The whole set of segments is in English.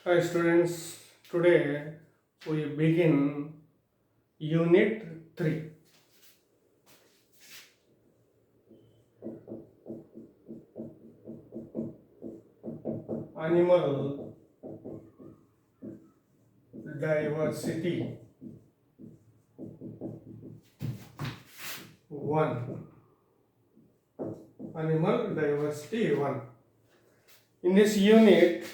Hi students, today we begin Unit 3. Animal Diversity 1. Animal Diversity 1. In this unit,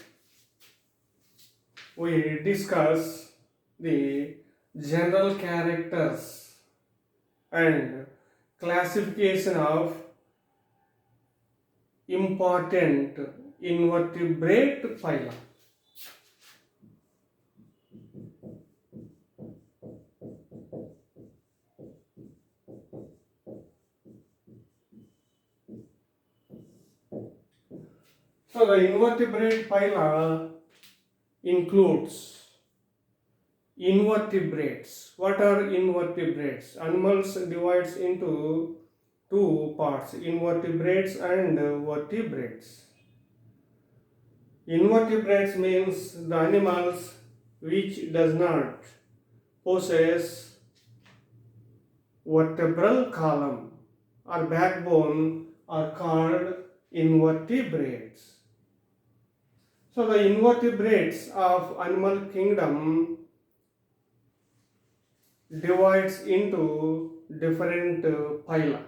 we discuss the general characters and classification of important invertebrate phyla. So the invertebrate phyla includes invertebrates. What are invertebrates? Animals divides into two parts, invertebrates and vertebrates. Invertebrates means the animals which does not possess vertebral column or backbone are called invertebrates. So the invertebrates of animal kingdom divides into different phyla.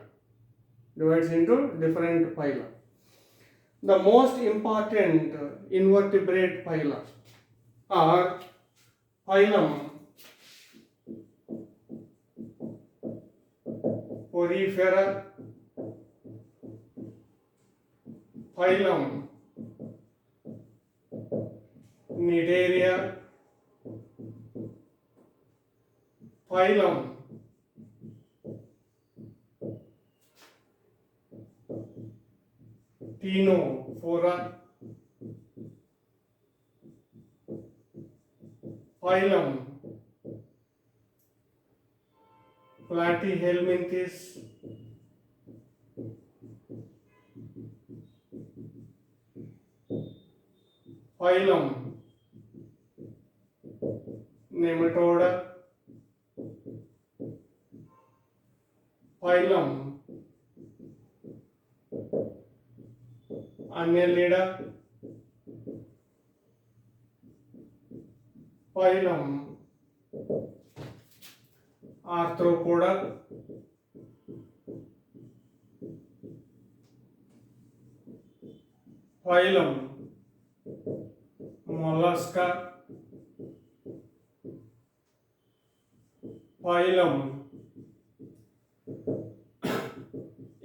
The most important invertebrate phyla are phylum Porifera, phylum Cnidaria, phylum Ctenophora, phylum Platyhelminthes, phylum Nematoda, phylum Annelida, phylum Arthropoda, phylum Mollusca, phylum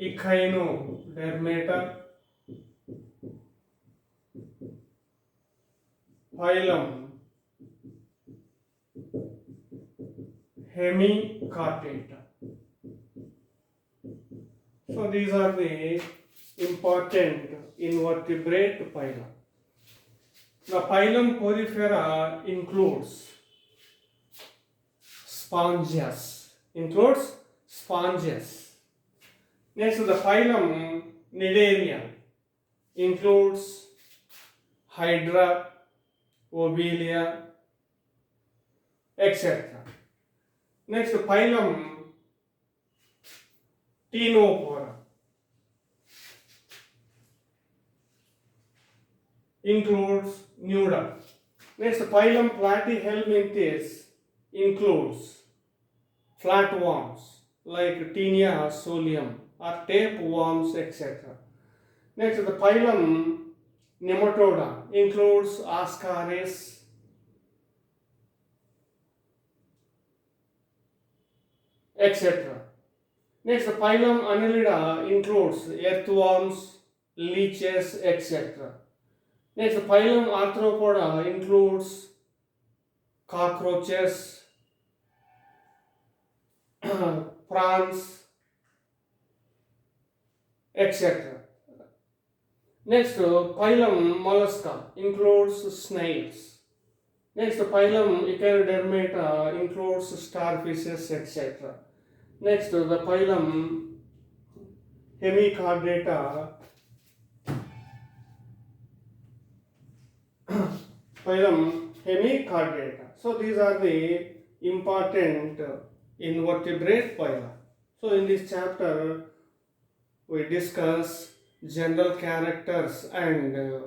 Echinodermata, phylum Hemichordata. So these are the important invertebrate phyla. The phylum Porifera includes sponges. Next, the phylum Cnidaria includes Hydra, Lobelia, etc. Next, the phylum Ctenophora includes Nuda. Next, the phylum Platyhelminthes includes flatworms like Tinea solium or tapeworms, etc. Next, the phylum Nematoda includes Ascaris, etc. Next, the phylum Annelida includes earthworms, leeches, etc. Next, the phylum Arthropoda includes cockroaches, prawns, etc. Next, phylum Mollusca includes snails. Next, phylum Echinodermata includes starfishes, etc. Next, the phylum Hemichordata phylum Hemichordata. So these are the important invertebrate phyla. So in this chapter we discuss general characters and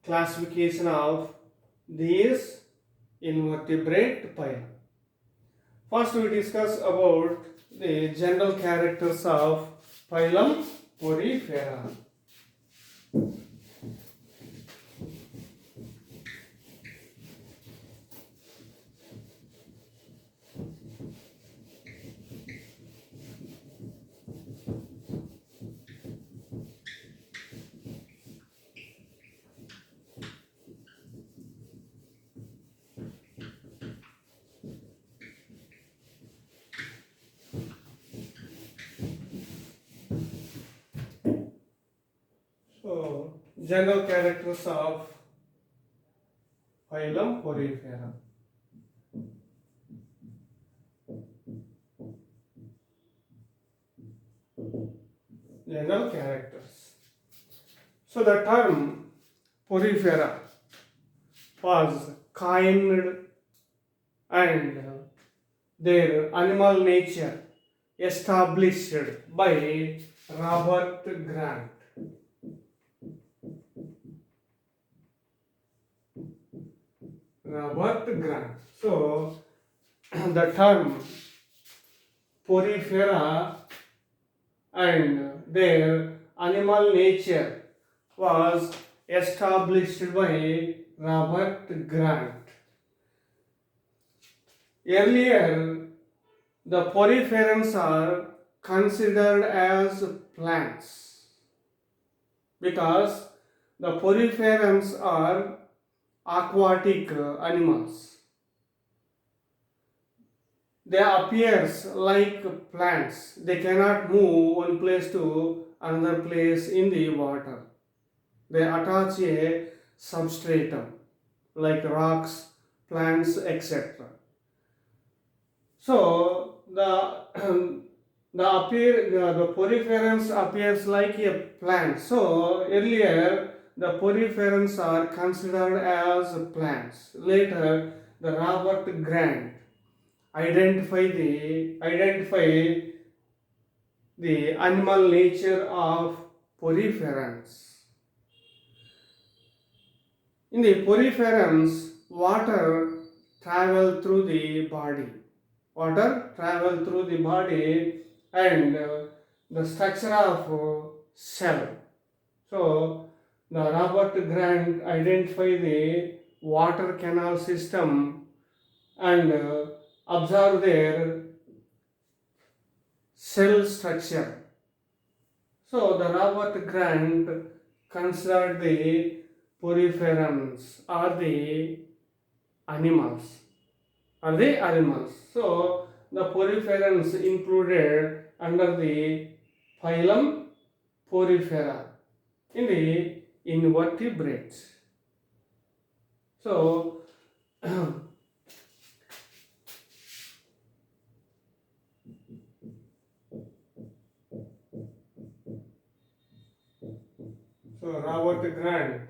classification of these invertebrate phyla. First we discuss about the general characters of phylum Porifera. So, general characters of phylum Porifera. General characters. So, the term Porifera was coined and their animal nature established by Robert Grant. Robert Grant. So, the term Porifera and their animal nature was established by Robert Grant. Earlier, the poriferans are considered as plants because the poriferans are aquatic animals. They appear like plants. They cannot move one place to another place in the water. They attach a substratum like rocks, plants, etc. So the poriferans appears like a plant. So earlier the poriferans are considered as plants. Later the Robert Grant identify the animal nature of poriferans. In the poriferans, water travel through the body. Water travel through the body and the structure of cell. So the Robert Grant identify the water canal system and observe their cell structure. So the Robert Grant considered the poriferans are the animals. So the poriferans included under the phylum Porifera in the invertebrates. So Robert Grant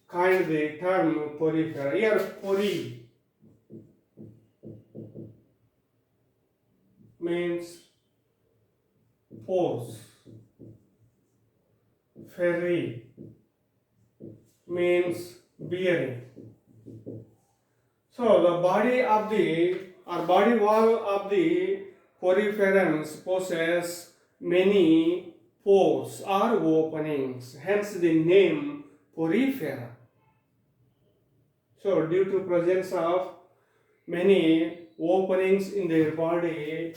coined the term porifera. Here pori means pores. Ferri means bearing. So the body wall of the poriferans possesses many pores or openings, hence the name porifera. So due to presence of many openings in their body,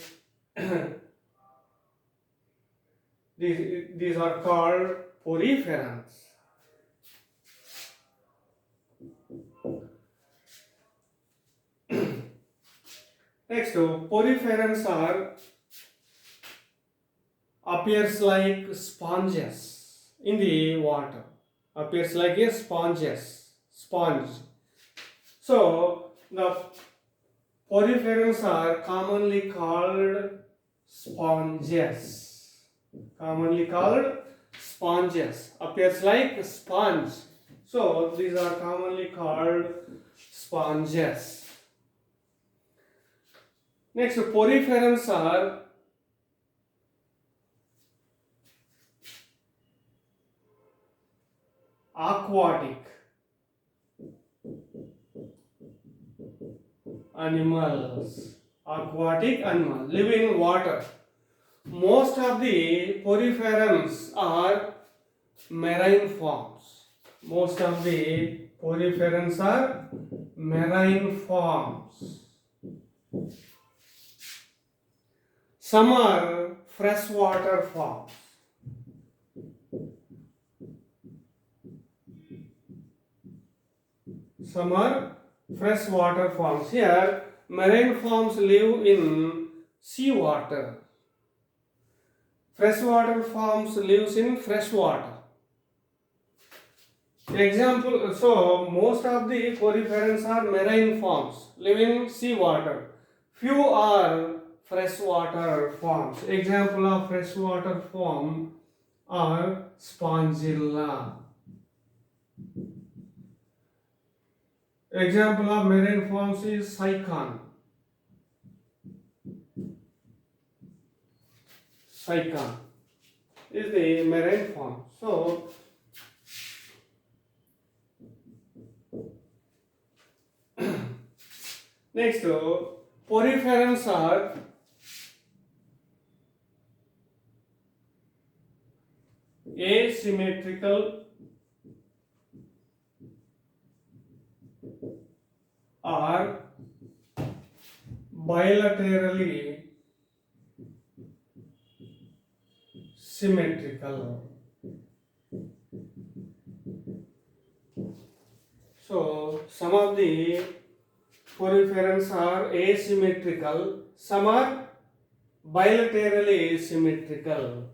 these are called poriferans. Next, poriferans appears like sponges in the water. Appears like a sponge. So the poriferans are commonly called sponges. commonly called sponges, appears like sponge. So these are commonly called sponges. Next, poriferans are aquatic animals. Aquatic animals live in water. Most of the poriferans are marine forms. Most of the poriferans are marine forms. Some are freshwater forms. Some are freshwater forms. Here, marine forms live in seawater. Freshwater forms lives in freshwater. Example, so most of the poriferans are marine forms, live in seawater. Few are freshwater forms. Example of freshwater form are Spongilla. Example of marine forms is Cycon. Cycon is the marine form. So next, poriferans are asymmetrical or bilaterally symmetrical. So some of the poriferans are asymmetrical, some are bilaterally symmetrical.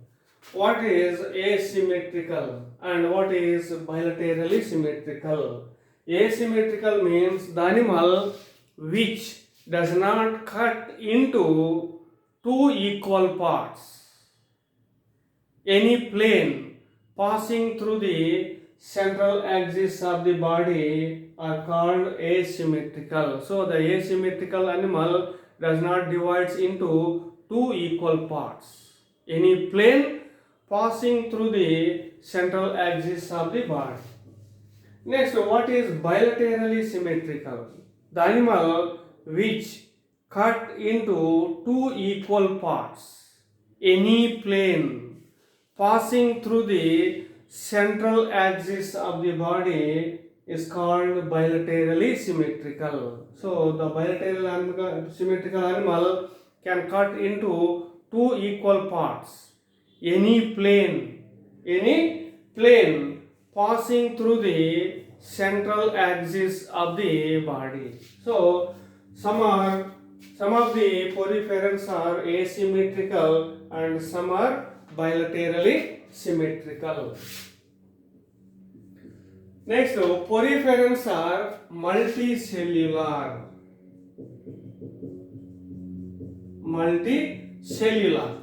What is asymmetrical and what is bilaterally symmetrical? Asymmetrical means the animal which does not cut into two equal parts. Any plane passing through the central axis of the body are called asymmetrical. So the asymmetrical animal does not divide into two equal parts. Any plane passing through the central axis of the body. Next, what is bilaterally symmetrical? The animal which cut into two equal parts. Any plane passing through the central axis of the body is called bilaterally symmetrical. So the bilateral symmetrical animal can cut into two equal parts. Any plane passing through the central axis of the body. So some of the poriferans are asymmetrical and some are bilaterally symmetrical. Next, poriferans are multicellular. Multicellular.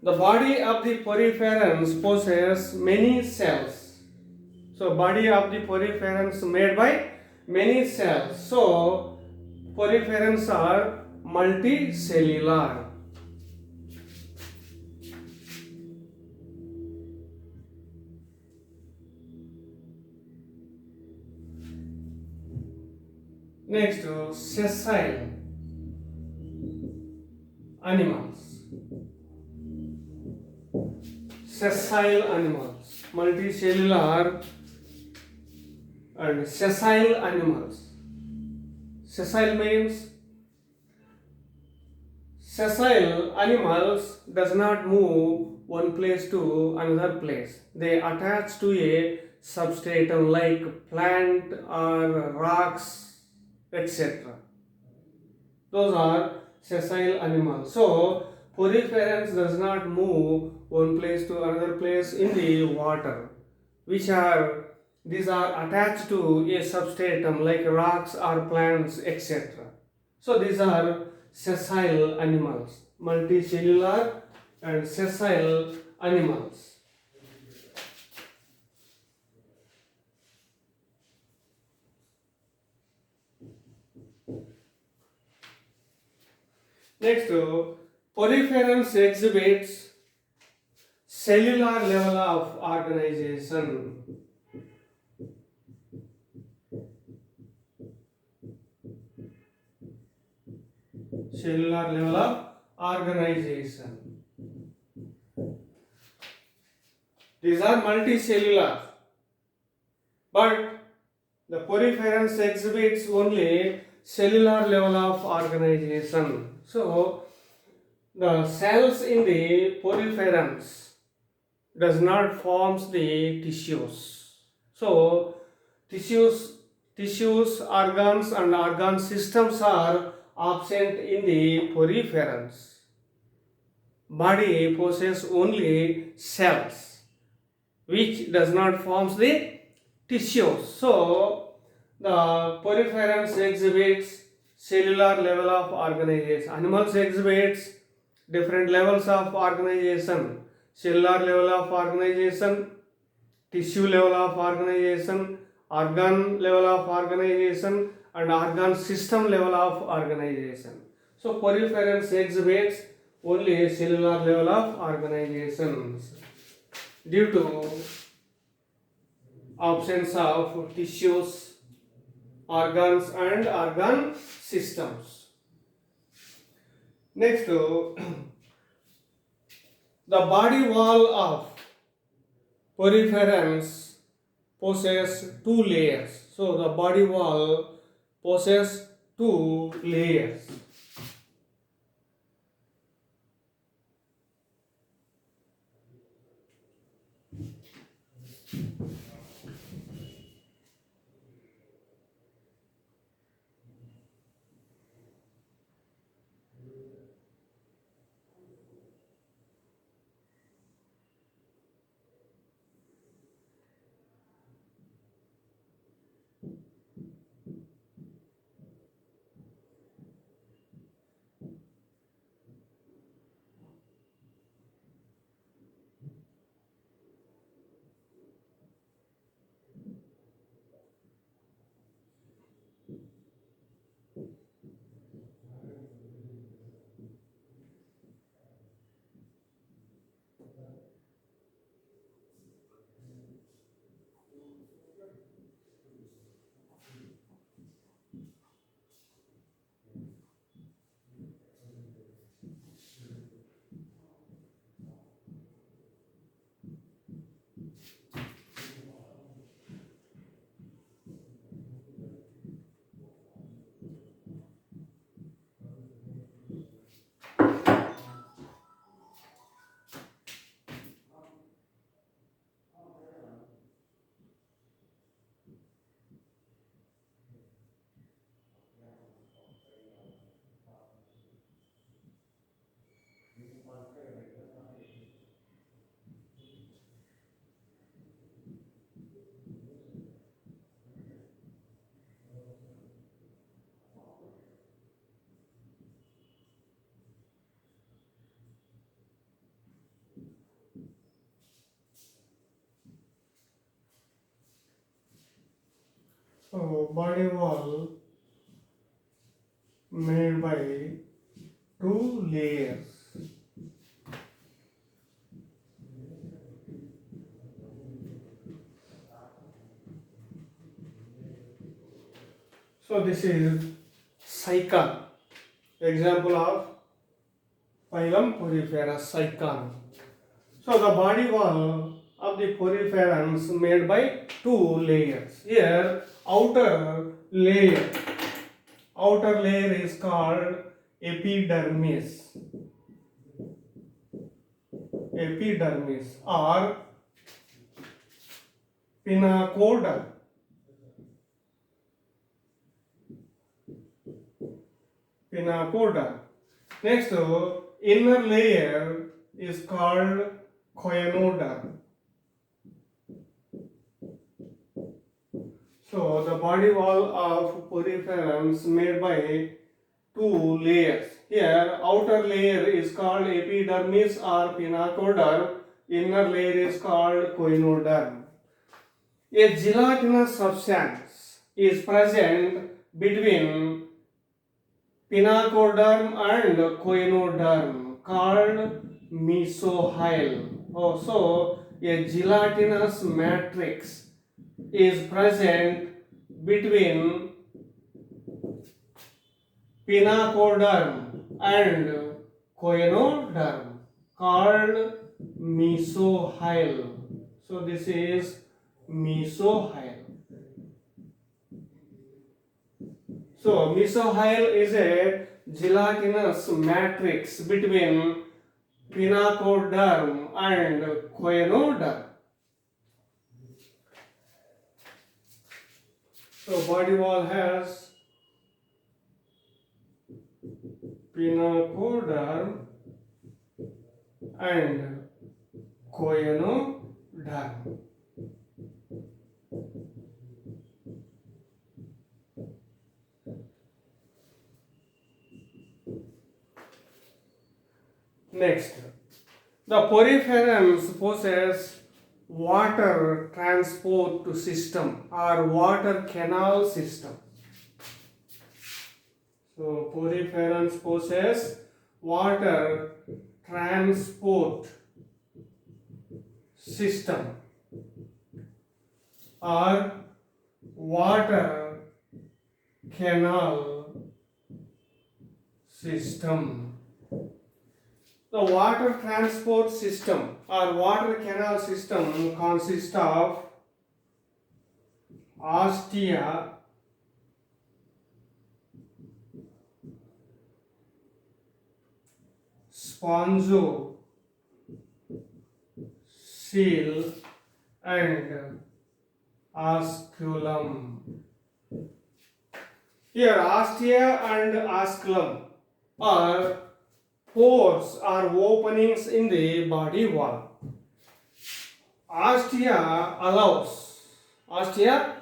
The body of the poriferans possesses many cells. So body of the poriferans made by many cells. So poriferans are multicellular. Next, sessile animals. Sessile animals, multicellular and sessile animals. Sessile means sessile animals does not move one place to another place. They attach to a substratum like plant or rocks, etc. Those are sessile animals. So poriferans does not move one place to another place in the water, these are attached to a substratum like rocks or plants, etc. So these are sessile animals, multicellular and sessile animals. Next, poriferans exhibits cellular level of organization. Cellular level of organization. These are multicellular, but the poriferans exhibits only cellular level of organization. So, the cells in the poriferans does not forms the tissues. So, tissues, organs and organ systems are absent in the poriferans. Body possesses only cells, which does not forms the tissues. So, the poriferans exhibits cellular level of organization. Animals exhibits different levels of organization. Cellular level of organization, tissue level of organization, organ level of organization, and organ system level of organization. So, poriferans exhibits only cellular level of organizations due to absence of tissues, organs, and organ systems. Next, the body wall of poriferans possess two layers. So, the body wall possess two layers. So, body wall made by two layers. So, this is cycle. Example of phylum Poriferans cycle. So, the body wall of the poriferans made by two layers. Here, outer layer is called epidermis. Epidermis or pinnacoda. Pinnacoda. Next, inner layer is called choanoda. So, the body wall of poriferans made by two layers. Here, outer layer is called epidermis or pinacoderm. Inner layer is called coenoderm. A gelatinous substance is present between pinacoderm and coenoderm called mesohyl. Also, a gelatinous matrix is present between pinacoderm and coenoderm called mesohyl. So this is mesohyl. So mesohyl is a gelatinous matrix between pinacoderm and coenoderm. So body wall has pinacoderm and coenoderm. Next, the poriferans possess water transport system or water canal system. So poriferans possess water transport system or water canal system. The water transport system or water canal system consists of ostia, spongo, seal and osculum. Here ostia and osculum are pores or openings in the body wall. Ostia allows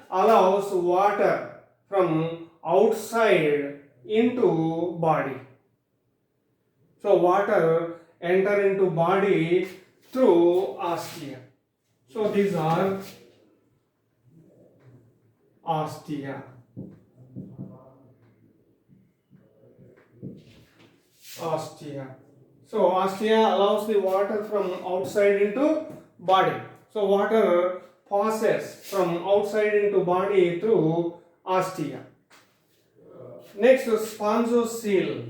water from outside into body. So water enter into body through ostia. So these are ostia. Ostia. So ostia allows the water from outside into body. So water passes from outside into body through ostia. Next, spongocele.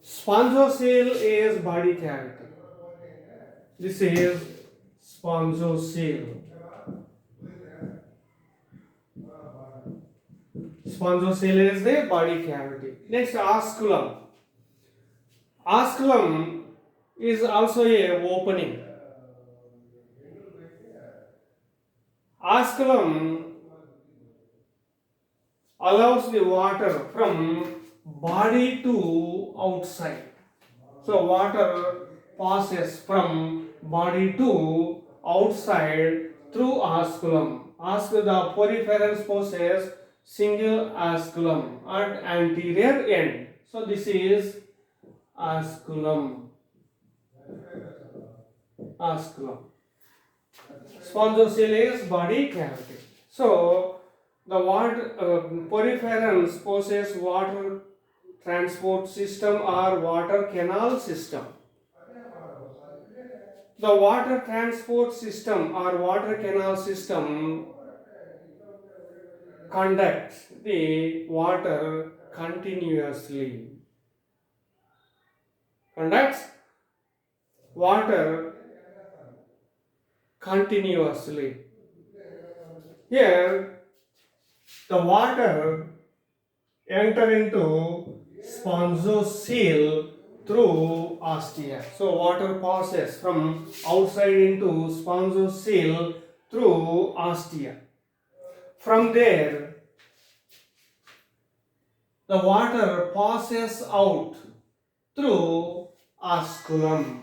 Spongocele is body cavity. This is spongocele. Spongocele is the body cavity. Next, osculum. Osculum is also a opening. Osculum allows the water from body to outside. So water passes from body to outside through osculum. The poriferans possess single osculum at anterior end. So this is osculum. Spongocele is body cavity. So the poriferans possess water transport system or water canal system. The water transport system or water canal system conducts the water continuously. Conducts water continuously. Here, the water enter into spongocele through ostia. So water passes from outside into spongocele through ostia. From there, the water passes out through osculum.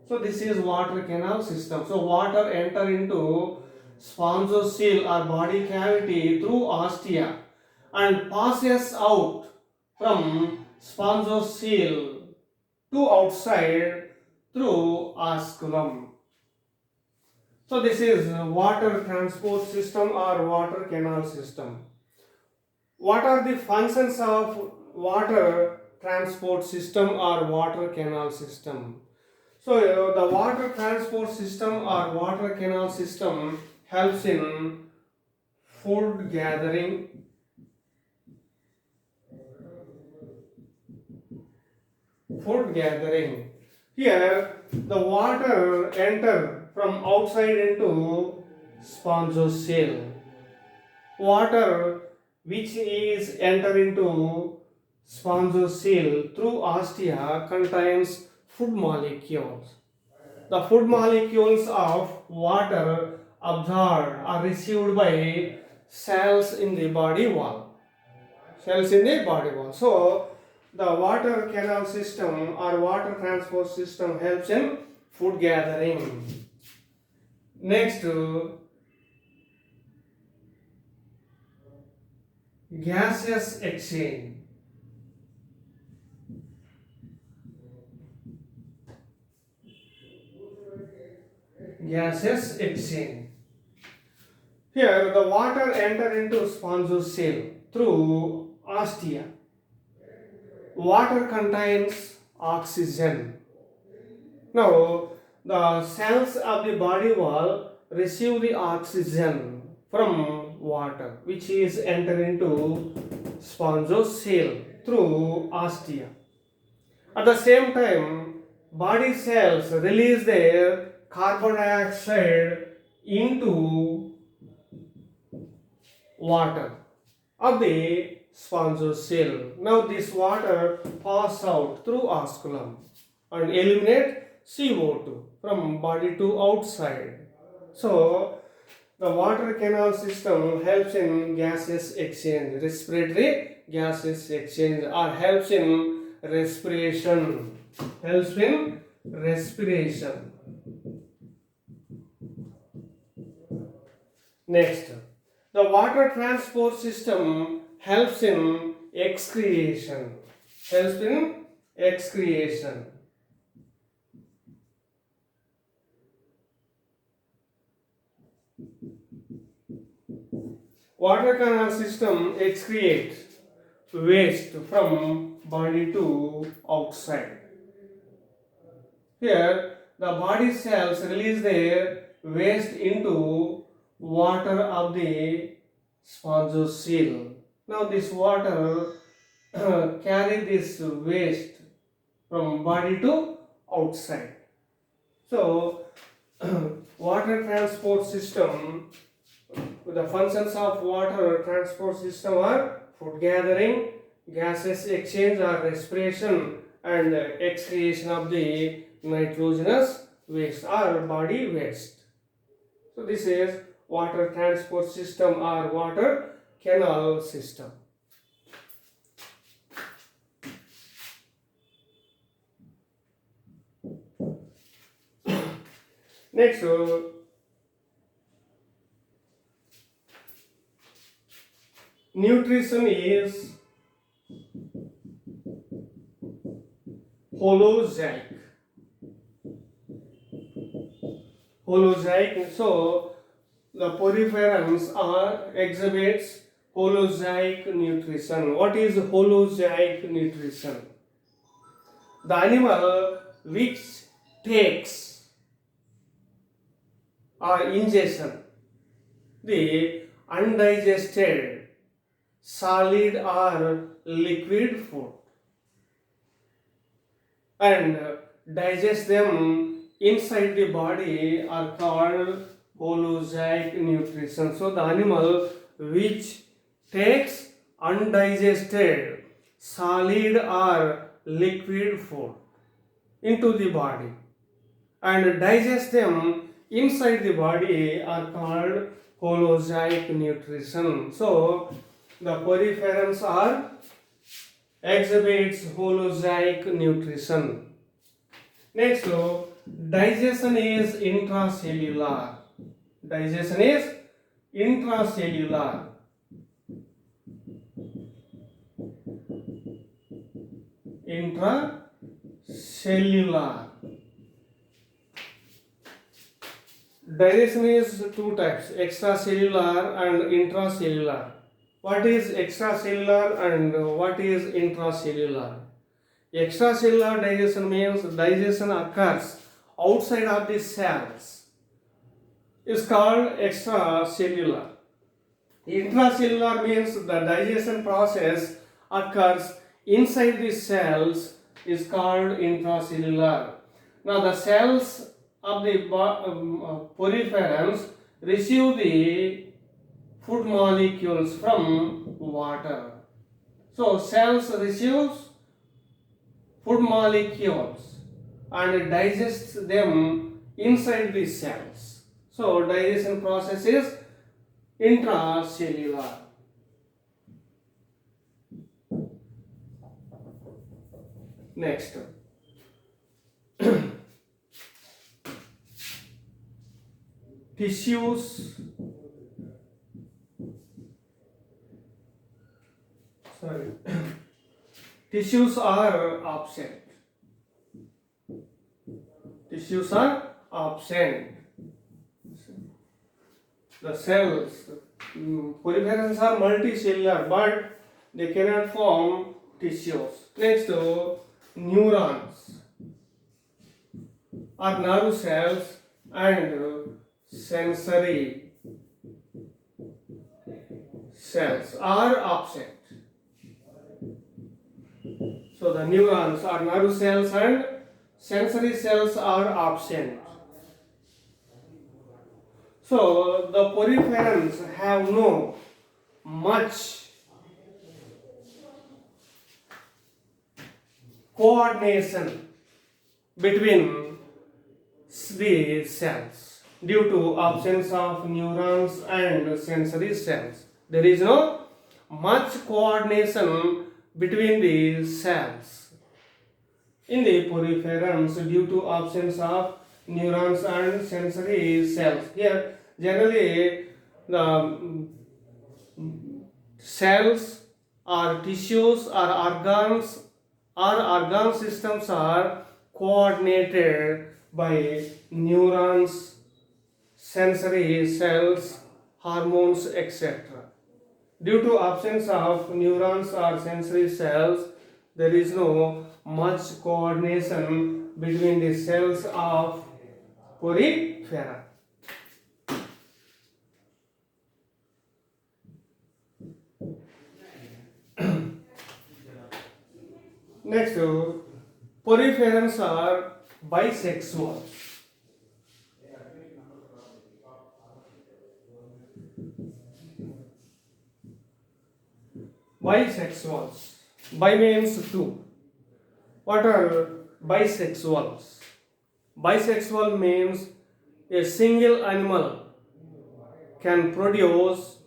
So this is water canal system. So water enter into spongocele or body cavity through ostia and passes out from spongocoel to outside through osculum. So this is water transport system or water canal system. What are the functions of water transport system or water canal system? So the water transport system or water canal system helps in food gathering, food gathering. Here the water enter from outside into spongocoel. Water which is enter into spongocoel through ostia contains food molecules. The food molecules of water absorbed are received by cells in the body wall. Cells in the body wall. So the water canal system or water transport system helps in food gathering. Next, gaseous exchange. Gaseous exchange. Here the water enter into spongocoel through ostia. Water contains oxygen. Now the cells of the body wall receive the oxygen from water which is enter into spongocoel through ostia. At the same time, body cells release their carbon dioxide into water of the spongocoel. Now this water pass out through osculum and eliminate CO2 from body to outside. So the water canal system helps in gaseous exchange, respiratory gaseous exchange, or helps in respiration. Helps in respiration. Next, the water transport system helps in excretion. Helps in excretion. Water canal system excretes waste from body to outside. Here, the body cells release their waste into water of the spongocoel. Now, this water carry this waste from body to outside. So, water transport system, the functions of water transport system are food gathering, gases exchange or respiration, and excretion of the nitrogenous waste or body waste. So this is water transport system or water canal system. Next, nutrition is holozoic. Holozoic. So the poriferans are exhibits holozoic nutrition. What is holozoic nutrition? The animal which takes or ingestion the undigested solid or liquid food and digest them inside the body are called holozoic nutrition. So the animal which takes undigested solid or liquid food into the body and digest them inside the body are called holozoic nutrition. So the poriferans are exhibits holozoic nutrition. Next, digestion is intracellular. Digestion is intracellular. Intracellular. Digestion is two types, extracellular and intracellular. What is extracellular and what is intracellular? Extracellular digestion means digestion occurs outside of the cells. It's called extracellular. Intracellular means the digestion process occurs inside the cells is called intracellular. Now the cells of the poriferans receive the food molecules from water. So cells receives food molecules and digests them inside the cells. So digestion process is intracellular. Next. Tissues. Tissues are absent. Tissues are absent. The cells, poriferans are multicellular, but they cannot form tissues. Next, neurons are nerve cells and sensory cells are absent. So the neurons are nerve cells and sensory cells are absent. So the poriferans have no much coordination between the cells due to absence of neurons and sensory cells. There is no much coordination between the cells in the poriferans due to absence of neurons and sensory cells. Here generally the cells or tissues or organs or organ systems are coordinated by neurons, sensory cells, hormones, etc. Due to absence of neurons or sensory cells, there is no much coordination between the cells of porifera. Next, poriferans are bisexual. Bisexuals. Bi means two. What are bisexuals? Bisexual means a single animal can produce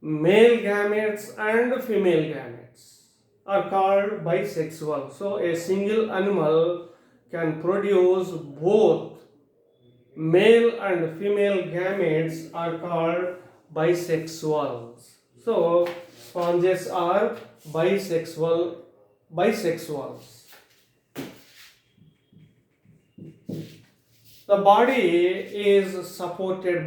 male gametes and female gametes are called bisexual. So a single animal can produce both male and female gametes are called bisexuals. So sponges are bisexuals. The body is supported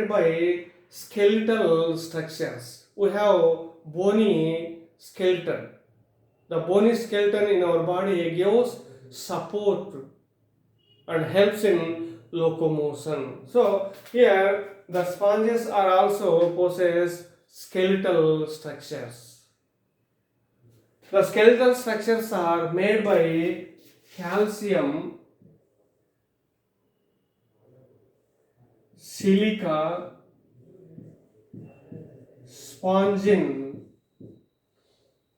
by skeletal structures. We have bony skeleton. The bony skeleton in our body gives support and helps in locomotion. So here the sponges are also possess skeletal structures. The skeletal structures are made by calcium, silica, spongin,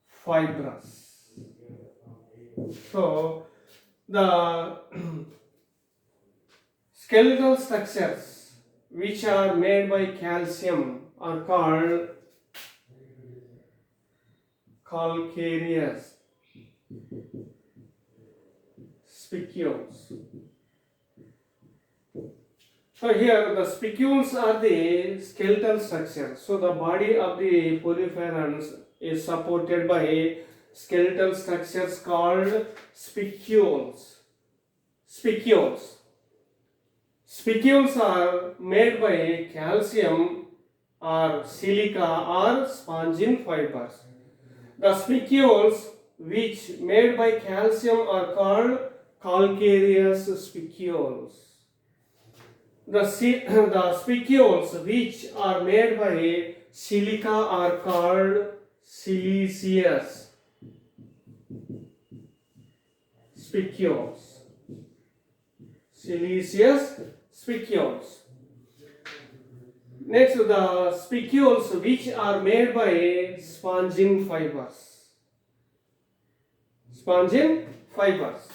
fibrous. So the skeletal structures which are made by calcium are called calcareous spicules. So here the spicules are the skeletal structure. So the body of the poriferans is supported by skeletal structures called spicules. Spicules. Spicules are made by calcium or silica or spongin fibers. The spicules which made by calcium are called calcareous spicules. The spicules which are made by silica are called siliceous spicules. Siliceous spicules. Next, the spicules which are made by spongin fibers. Spongin fibers.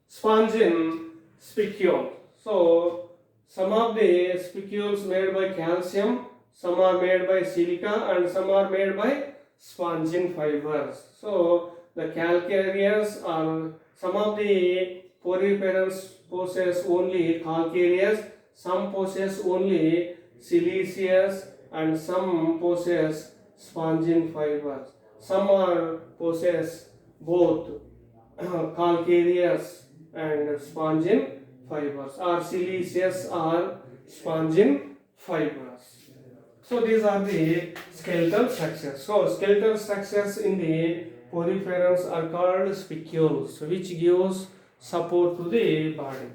Spongin spicule. So, some of the spicules made by calcium, some are made by silica, and some are made by spongin fibers. So, the calcareous are some of the poriferans possess only calcareous, some possess only siliceous, and some possess spongin fibers. Some are possess both calcareous and spongin fibers, or siliceous or spongin fibers. So these are the skeletal structures. So skeletal structures in the poriferans are called spicules, which gives support to the body.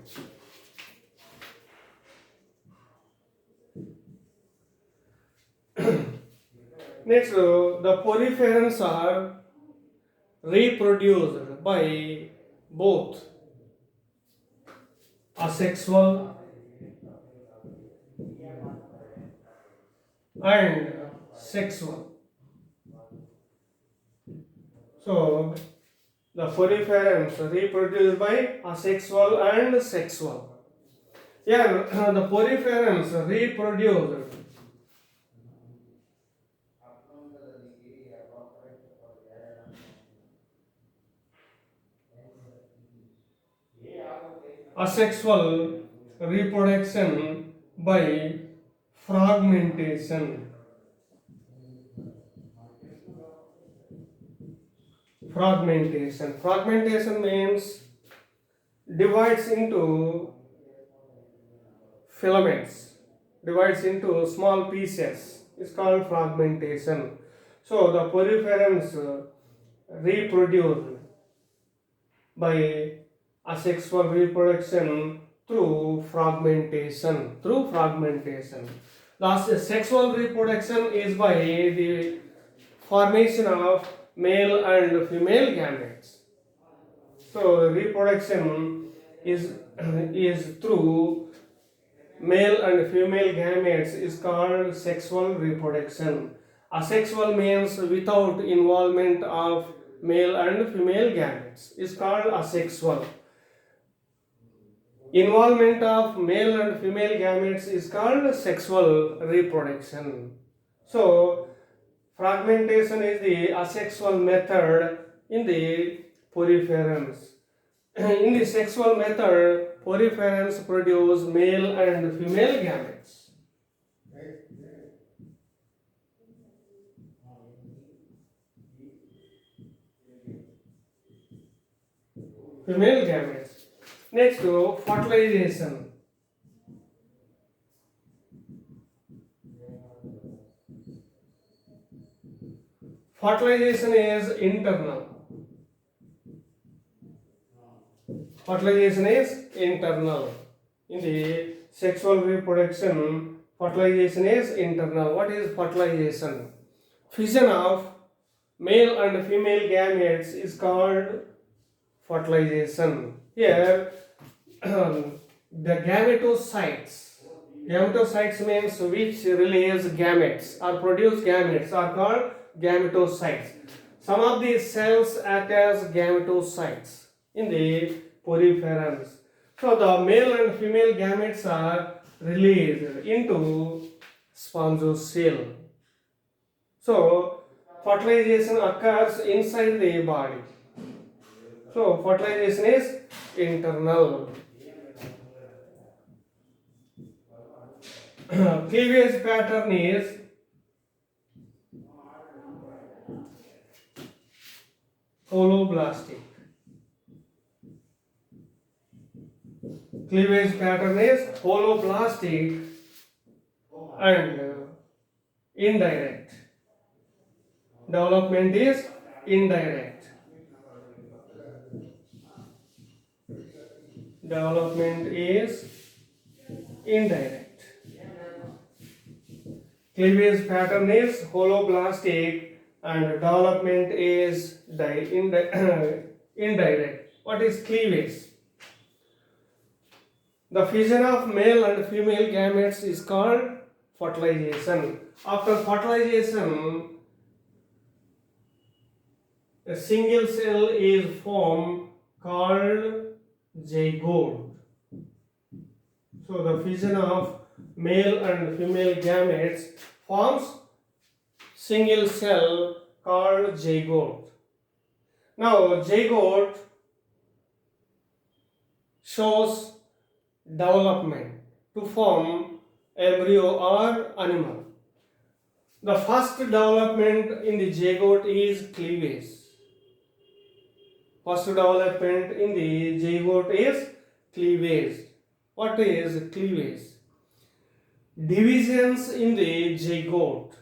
Next, the poriferans are reproduced by both asexual and sexual. So the poriferans reproduced by asexual and sexual. Yeah, the poriferans reproduced asexual reproduction by fragmentation. Fragmentation. Fragmentation means divides into filaments, divides into small pieces. It's called fragmentation. So the poriferans reproduce by asexual reproduction through fragmentation. The sexual reproduction is by the formation of male and female gametes. So reproduction is through male and female gametes is called sexual reproduction. Asexual means without involvement of male and female gametes is called asexual. Involvement of male and female gametes is called sexual reproduction. So fragmentation is the asexual method in the poriferans. In the sexual method, poriferans produce male and female gametes. Female gametes. Next, fertilization. Fertilization is internal. Fertilization is internal. In the sexual reproduction, fertilization is internal. What is fertilization? Fission of male and female gametes is called fertilization. Here, the gametocytes. Gametocytes means which release gametes or produce gametes are called gametocytes. Some of these cells act as gametocytes in the poriferans. So the male and female gametes are released into spongiocele. So fertilization occurs inside the body. So fertilization is internal. cleavage pattern is holoblastic. Cleavage pattern is holoblastic and indirect. Development is indirect. Development is indirect. Cleavage pattern is holoblastic and development is indirect. What is cleavage? The fission of male and female gametes is called fertilization. After fertilization, a single cell is formed called zygote. So the fission of male and female gametes forms single cell called zygote. Now zygote shows development to form embryo or animal. The first development in the zygote is cleavage. First development in the zygote is cleavage. What is cleavage? Divisions in the zygote.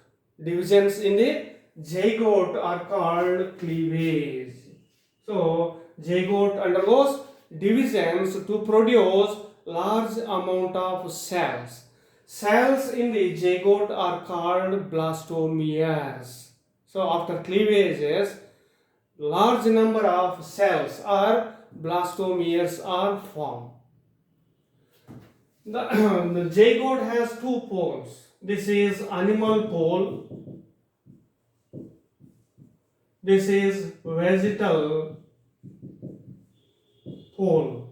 Divisions in the zygote are called cleavage. So zygote undergoes divisions to produce large amount of cells. Cells in the zygote are called blastomeres. So after cleavages, large number of cells or blastomeres are formed. The zygote has two poles. This is animal pole. This is vegetal pole.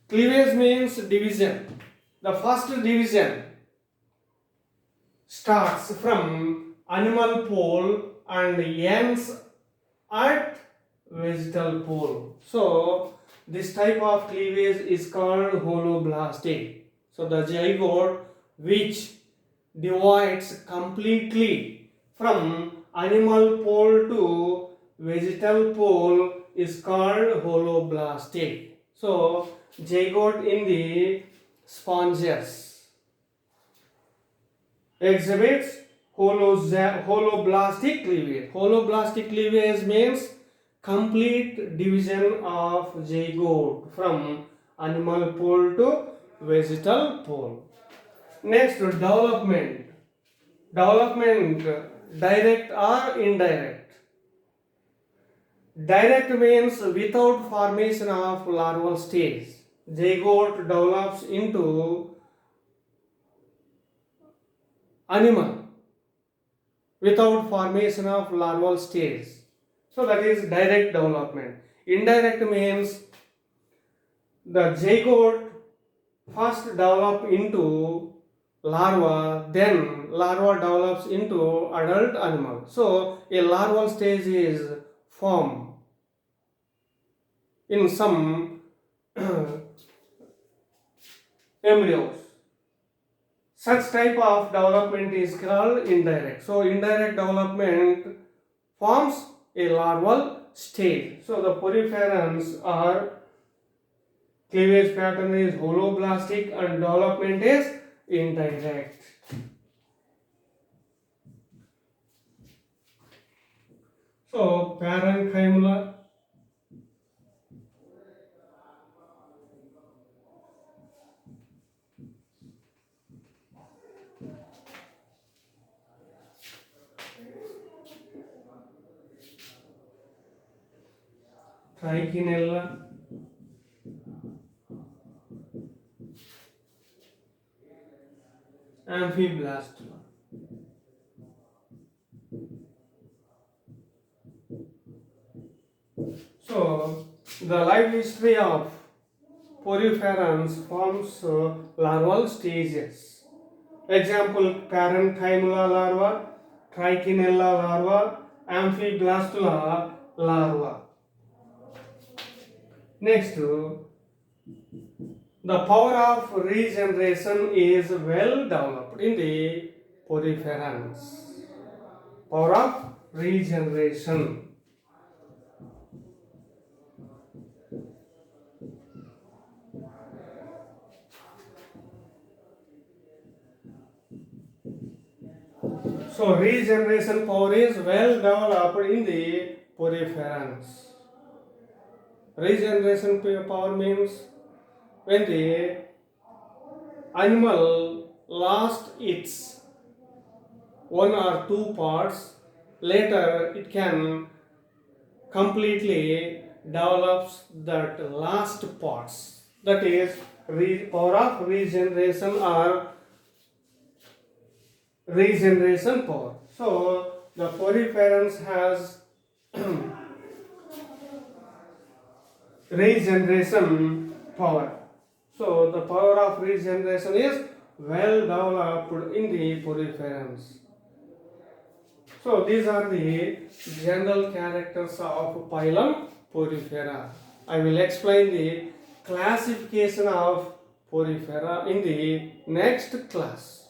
Cleavage means division. The first division starts from animal pole and ends at vegetal pole. So this type of cleavage is called holoblastic. So the zygote which divides completely from animal pole to vegetal pole is called holoblastic. So zygote in the sponges exhibits holoblastic cleavage. Holoblastic cleavage means complete division of zygote from animal pole to vegetal pole. Next, development. Development, direct or indirect. Direct means without formation of larval stage. Zygote develops into animal without formation of larval stage. So that is direct development. Indirect means the zygote first develop into larva, then larva develops into adult animal. So a larval stage is formed in some embryos. Such type of development is called indirect. So indirect development forms a larval stage. So the poriferans are cleavage pattern is holoblastic and development is indirect. So parenchyma, trichinella, amphiblastula. So the life history of poriferans forms larval stages. Example: parenchyma larva, trichinella larva, amphiblastula larva. Next, The power of regeneration is well developed in the poriferans. Power of regeneration. So regeneration power is well developed in the poriferans. Regeneration power means when the animal lost its one or two parts, later it can completely develops that last parts. That is power of regeneration or regeneration power. So the poriferans has regeneration power. So the power of regeneration is well developed in the poriferans. So these are the general characters of phylum Porifera. I will explain the classification of Porifera in the next class.